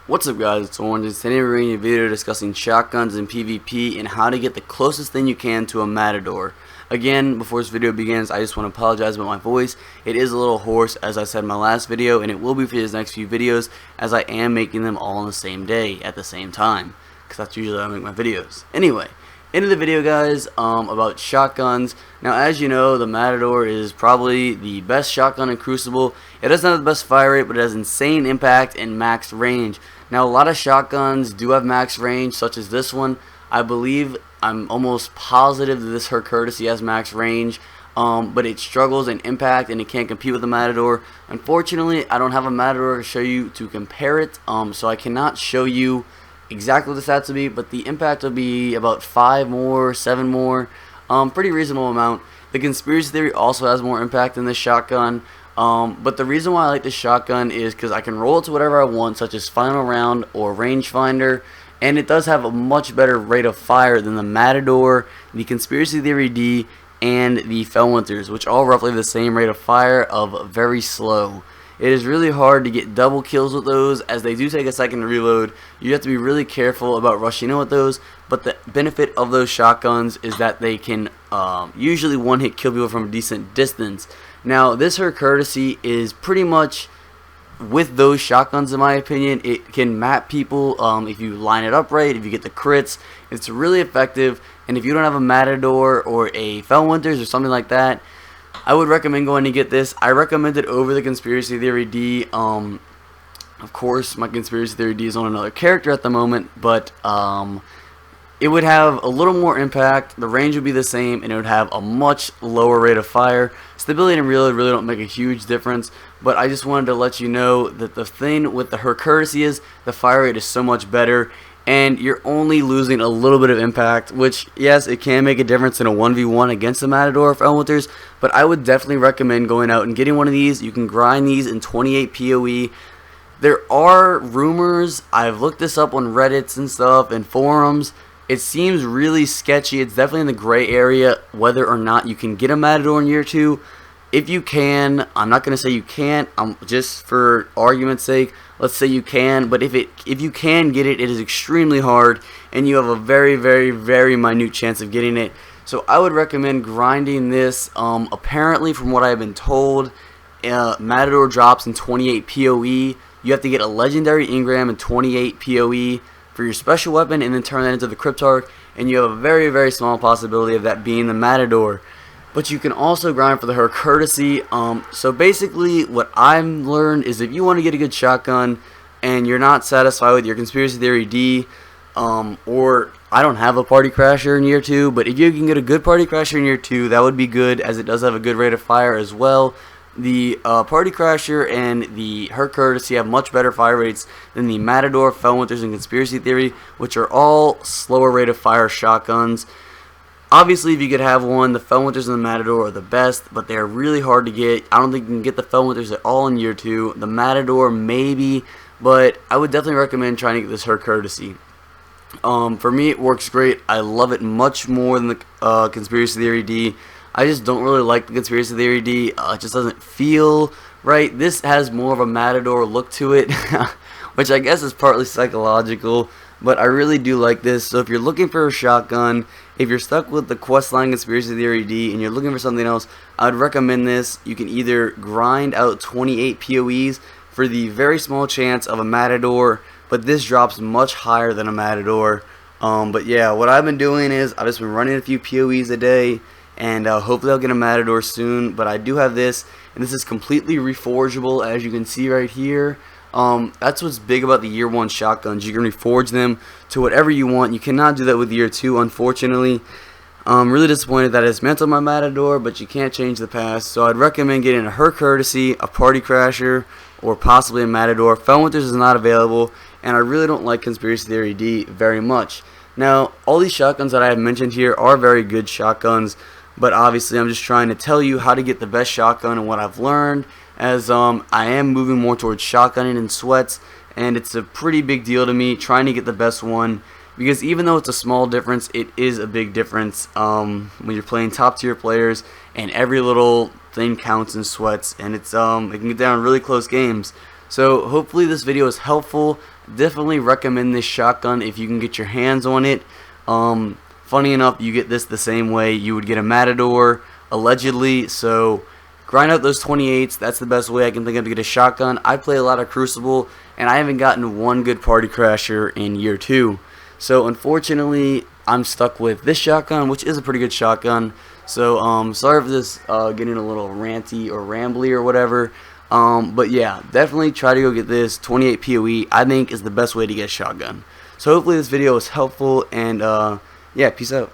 What's up guys, it's Orange. Today we're bringing you a video discussing shotguns in PvP and how to get the closest thing you can to a Matador. Again, before this video begins, I just want to apologize about my voice. It is a little hoarse, as I said in my last video, and it will be for these next few videos, as I am making them all on the same day, at the same time, because that's usually how I make my videos. Anyway, into the video guys, about shotguns. Now as you know, the Matador is probably the best shotgun in Crucible. It doesn't have the best fire rate, but it has insane impact and max range. Now a lot of shotguns do have max range, such as this one. I'm almost positive that this Her Courtesy has max range, but it struggles in impact and it can't compete with the Matador. Unfortunately, I don't have a Matador to show you to compare it, so I cannot show you exactly what the stats will be, but the impact will be about 5 more, 7 more, pretty reasonable amount. The Conspiracy Theory also has more impact than this shotgun, but the reason why I like this shotgun is because I can roll it to whatever I want, such as Final Round or Rangefinder, and it does have a much better rate of fire than the Matador, the Conspiracy Theory D, and the Felwinter's, which all roughly the same rate of fire of very slow. It is really hard to get double kills with those, as they do take a second to reload. You have to be really careful about rushing in with those, but the benefit of those shotguns is that they can usually one-hit kill people from a decent distance. Now, this Her Courtesy is pretty much, with those shotguns in my opinion, it can map people if you line it up right, if you get the crits. It's really effective, and if you don't have a Matador or a Felwinter's or something like that, I would recommend going to get this. I recommend it over the Conspiracy Theory D. Of course, my Conspiracy Theory D is on another character at the moment, but it would have a little more impact, the range would be the same, and it would have a much lower rate of fire. Stability and reload really don't make a huge difference, but I just wanted to let you know that the thing with the Her Courtesy is the fire rate is so much better, and you're only losing a little bit of impact, which, yes, it can make a difference in a 1v1 against the Matador or Felwinter's, but I would definitely recommend going out and getting one of these. You can grind these in 28 PoE. There are rumors, I've looked this up on Reddits and stuff and forums. It seems really sketchy. It's definitely in the gray area whether or not you can get a Matador in year 2. If you can, I'm not going to say you can't, just for argument's sake, let's say you can, but if you can get it, it is extremely hard, and you have a very, very, very minute chance of getting it. So I would recommend grinding this. Apparently, from what I've been told, Matador drops in 28 PoE. You have to get a Legendary Engram in 28 PoE for your special weapon, and then turn that into the Cryptarch, and you have a very, very small possibility of that being the Matador. But you can also grind for the Her Courtesy. So basically, what I've learned is if you want to get a good shotgun and you're not satisfied with your Conspiracy Theory D, or I don't have a Party Crasher in year 2, but if you can get a good Party Crasher in year 2, that would be good, as it does have a good rate of fire as well. The Party Crasher and the Her Courtesy have much better fire rates than the Matador, Felwinter's, and Conspiracy Theory, which are all slower rate of fire shotguns. Obviously, if you could have one, the Felwinter's and the Matador are the best, but they are really hard to get. I don't think you can get the Felwinter's at all in year 2. The Matador, maybe, but I would definitely recommend trying to get this Her Courtesy. For me, it works great. I love it much more than the Conspiracy Theory D. I just don't really like the Conspiracy Theory D. It just doesn't feel right. This has more of a Matador look to it, which I guess is partly psychological, but I really do like this. So if you're looking for a shotgun, if you're stuck with the Questline Conspiracy Theory D and you're looking for something else, I'd recommend this. You can either grind out 28 PoEs for the very small chance of a Matador, but this drops much higher than a Matador. But yeah, what I've been doing is I've just been running a few PoEs a day, and hopefully I'll get a Matador soon. But I do have this, and this is completely reforgeable, as you can see right here. That's what's big about the year 1 shotguns. You can reforge them to whatever you want. You cannot do that with year 2, unfortunately. I'm really disappointed that I dismantled my Matador, but you can't change the past. So I'd recommend getting a Her Courtesy, a Party Crasher, or possibly a Matador. Felwinter's is not available, and I really don't like Conspiracy Theory D very much. Now, all these shotguns that I have mentioned here are very good shotguns, but obviously I'm just trying to tell you how to get the best shotgun and what I've learned, as I am moving more towards shotgunning and sweats, and it's a pretty big deal to me trying to get the best one, because even though it's a small difference, it is a big difference when you're playing top tier players, and every little thing counts in sweats, and it can get down really close games. So hopefully this video is helpful, definitely recommend this shotgun if you can get your hands on it. Funny enough, you get this the same way you would get a Matador, allegedly. So grind out those 28s. That's the best way I can think of to get a shotgun. I play a lot of Crucible, and I haven't gotten one good party crasher in year 2. So unfortunately, I'm stuck with this shotgun, which is a pretty good shotgun. So sorry for this getting a little ranty or rambly or whatever. But yeah, definitely try to go get this 28 PoE. I think is the best way to get a shotgun. So hopefully this video was helpful, and yeah, peace out.